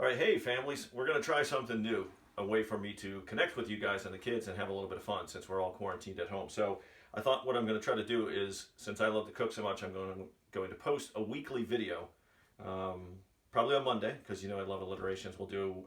All right, hey families, we're going to try something new, a way for me to connect with you guys and the kids and have a little bit of fun since we're all quarantined at home. So I thought what I'm going to try to do is, since I love to cook so much, I'm going to post a weekly video, probably on Monday, because you know I love alliterations. We'll do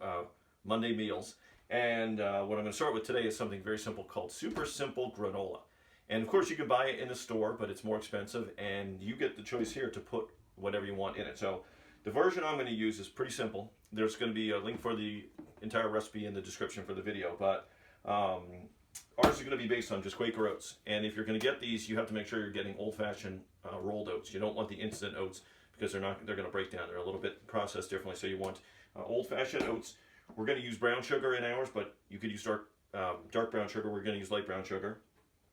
Monday meals. And what I'm going to start with today is something very simple called super simple granola. And of course you can buy it in the store, but it's more expensive, and you get the choice here to put whatever you want in it. So the version I'm going to use is pretty simple. There's going to be a link for the entire recipe in the description for the video, but ours is going to be based on just Quaker oats. And if you're going to get these, you have to make sure you're getting old-fashioned rolled oats. You don't want the instant oats because they're going to break down. They're a little bit processed differently. So you want old-fashioned oats. We're going to use brown sugar in ours, but you could use dark brown sugar. We're going to use light brown sugar.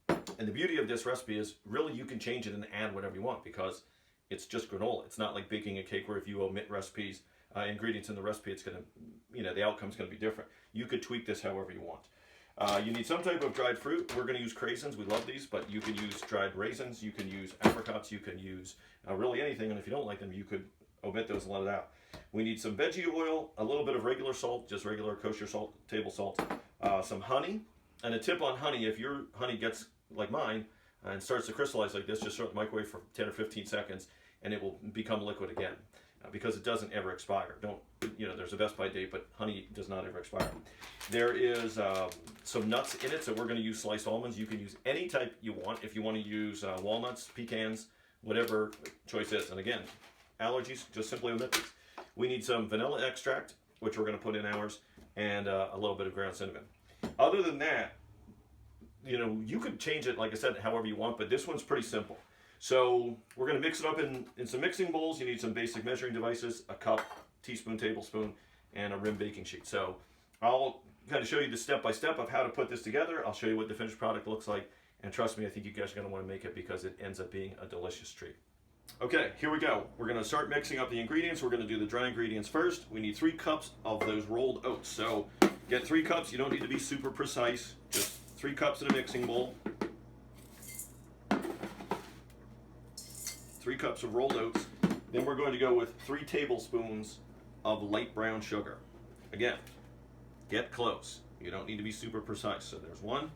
And the beauty of this recipe is really you can change it and add whatever you want because it's just granola. It's not like baking a cake where if you omit recipes, ingredients in the recipe, it's going to, the outcome's going to be different. You could tweak this however you want. You need some type of dried fruit. We're going to use Craisins. We love these, but you can use dried raisins. You can use apricots. You can use really anything. And if you don't like them, you could omit those and let it out. We need some veggie oil, a little bit of regular salt, just regular kosher salt, table salt, some honey. And a tip on honey, if your honey gets like mine and starts to crystallize like this, just throw it in the microwave for 10 or 15 seconds and it will become liquid again because it doesn't ever expire. There's a best by date, but honey does not ever expire. There is some nuts in it, so we're going to use sliced almonds. You can use any type you want. If you want to use walnuts, pecans, whatever choice is. And again, allergies, just simply omit these. We need some vanilla extract, which we're going to put in ours, and a little bit of ground cinnamon. Other than that, you could change it, like I said, however you want, but this one's pretty simple. So we're going to mix it up in some mixing bowls. You need some basic measuring devices, a cup, teaspoon, tablespoon, and a rim baking sheet. So I'll kind of show you the step-by-step of how to put this together. I'll show you what the finished product looks like, and trust me, I think you guys are going to want to make it because it ends up being a delicious treat. Okay, here we go. We're going to start mixing up the ingredients. We're going to do the dry ingredients first. We need 3 cups of those rolled oats. So get 3 cups. You don't need to be super precise. Just 3 cups in a mixing bowl. 3 cups of rolled oats. Then we're going to go with 3 tablespoons of light brown sugar. Again, get close. You don't need to be super precise. So there's 1.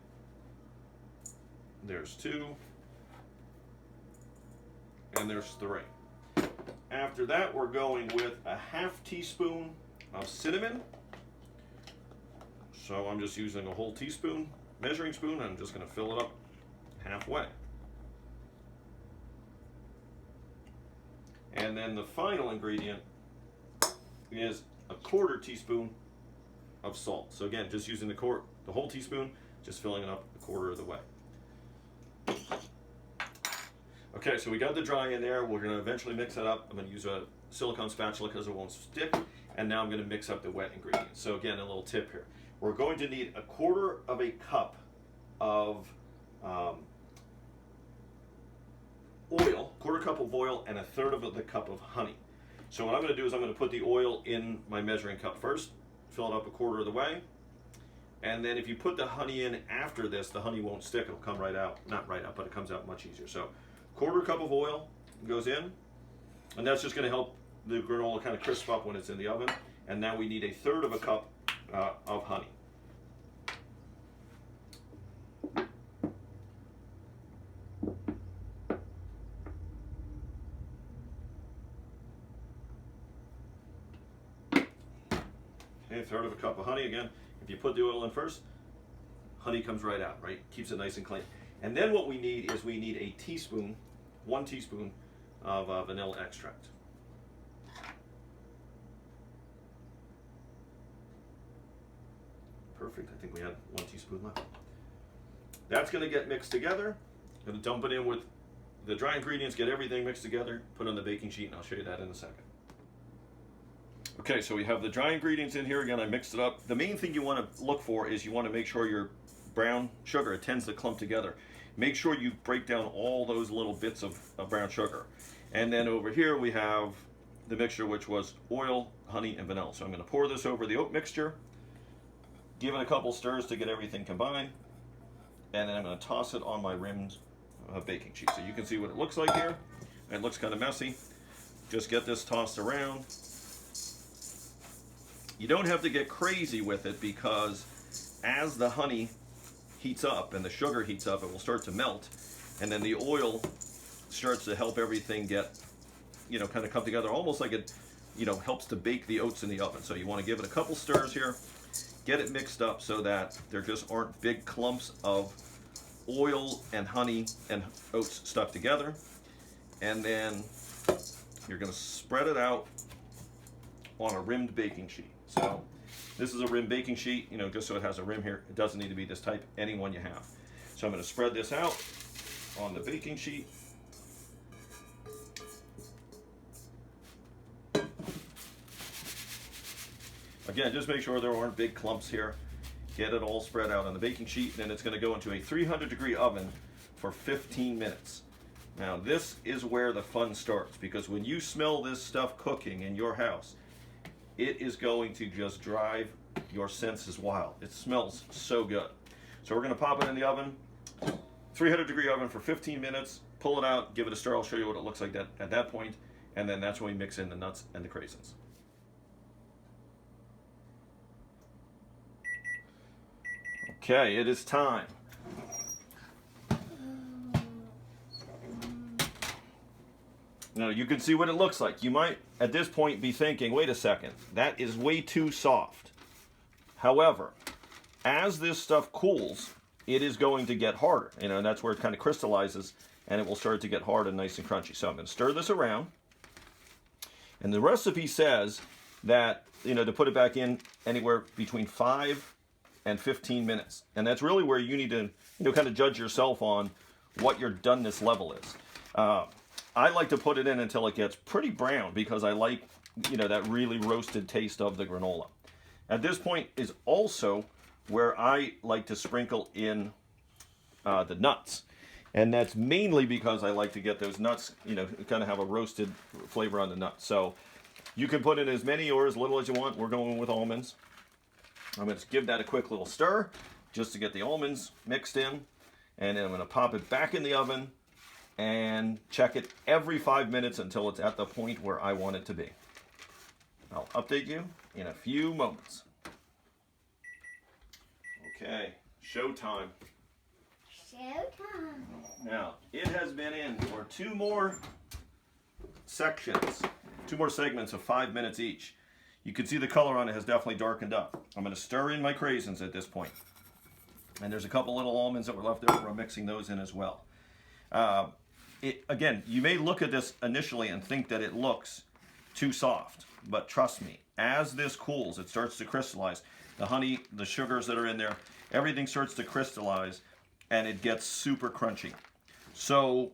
There's 2. And there's 3. After that, we're going with a half teaspoon of cinnamon. So I'm just using a whole teaspoon, measuring spoon, and I'm just going to fill it up halfway. And then the final ingredient is a 1/4 teaspoon of salt. So again, just using the whole teaspoon, just filling it up 1/4 of the way. Okay, so we got the dry in there. We're going to eventually mix it up. I'm going to use a silicone spatula because it won't stick. And now I'm going to mix up the wet ingredients. So again, a little tip here. We're going to need 1/4 of a cup of oil, 1/4 cup of oil, and 1/3 of the cup of honey. So what I'm going to do is I'm going to put the oil in my measuring cup first, fill it up 1/4 of the way, and then if you put the honey in after this, the honey won't stick. It'll come right out. Not right out, but it comes out much easier. So 1/4 cup of oil goes in, and that's just going to help the granola kind of crisp up when it's in the oven. And now we need 1/3 of a cup of honey. Okay, 1/3 of a cup of honey. Again, if you put the oil in first, honey comes right out, right? Keeps it nice and clean. And then what we need is a teaspoon, 1 teaspoon of vanilla extract. Perfect. I think we had 1 teaspoon left. That's going to get mixed together. I'm going to dump it in with the dry ingredients, get everything mixed together, put it on the baking sheet, and I'll show you that in a second. Okay, so we have the dry ingredients in here. Again, I mixed it up. The main thing you want to look for is you want to make sure your brown sugar, it tends to clump together. Make sure you break down all those little bits of brown sugar. And then over here we have the mixture, which was oil, honey, and vanilla. So I'm going to pour this over the oat mixture, give it a couple stirs to get everything combined, and then I'm going to toss it on my rimmed baking sheet. So you can see what it looks like here. It looks kind of messy. Just get this tossed around. You don't have to get crazy with it, because as the honey heats up and the sugar heats up, it will start to melt, and then the oil starts to help everything get, kind of come together, almost like it, helps to bake the oats in the oven. So you want to give it a couple stirs here, get it mixed up so that there just aren't big clumps of oil and honey and oats stuck together. And then you're going to spread it out on a rimmed baking sheet. So this is a rimmed baking sheet, just so it has a rim here. It doesn't need to be this type, any one you have. So I'm going to spread this out on the baking sheet. Again, just make sure there aren't big clumps here. Get it all spread out on the baking sheet, and then it's going to go into a 300-degree oven for 15 minutes. Now, this is where the fun starts, because when you smell this stuff cooking in your house, it is going to just drive your senses wild. It smells so good. So we're going to pop it in the oven, 300-degree oven for 15 minutes, pull it out, give it a stir. I'll show you what it looks like at that point, and then that's when we mix in the nuts and the craisins. Okay, it is time. Now you can see what it looks like. You might at this point be thinking, wait a second, that is way too soft. However, as this stuff cools, it is going to get harder, and that's where it kind of crystallizes, and it will start to get hard and nice and crunchy. So I'm going to stir this around, and the recipe says that, to put it back in anywhere between 5 and 15 minutes. And that's really where you need to, kind of judge yourself on what your doneness level is. I like to put it in until it gets pretty brown, because I like, that really roasted taste of the granola. At this point is also where I like to sprinkle in the nuts. And that's mainly because I like to get those nuts, kind of have a roasted flavor on the nuts. So you can put in as many or as little as you want. We're going with almonds. I'm going to give that a quick little stir just to get the almonds mixed in. And then I'm going to pop it back in the oven and check it every 5 minutes until it's at the point where I want it to be. I'll update you in a few moments. Okay, showtime. Showtime. Now, it has been in for 2 more sections, 2 more segments of 5 minutes each. You can see the color on it has definitely darkened up. I'm going to stir in my craisins at this point. And there's a couple little almonds that were left over. I'm mixing those in as well. Again, you may look at this initially and think that it looks too soft. But trust me, as this cools, it starts to crystallize. The honey, the sugars that are in there, everything starts to crystallize, and it gets super crunchy. So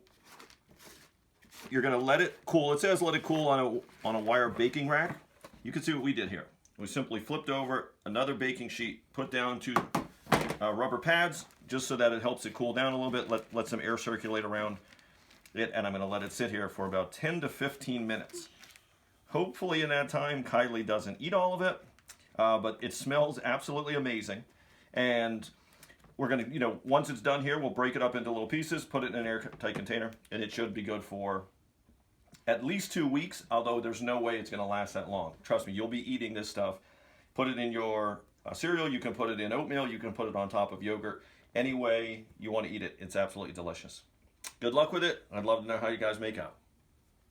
you're going to let it cool. It says let it cool on a wire baking rack. You can see what we did here. We simply flipped over another baking sheet, put down 2 rubber pads, just so that it helps it cool down a little bit, let some air circulate around it, and I'm going to let it sit here for about 10 to 15 minutes. Hopefully in that time, Kylie doesn't eat all of it, but it smells absolutely amazing. And we're going to, once it's done here, we'll break it up into little pieces, put it in an airtight container, and it should be good for at least 2 weeks, although there's no way it's going to last that long. Trust me, you'll be eating this stuff. Put it in your cereal. You can put it in oatmeal. You can put it on top of yogurt. Any way you want to eat it, it's absolutely delicious. Good luck with it. I'd love to know how you guys make out.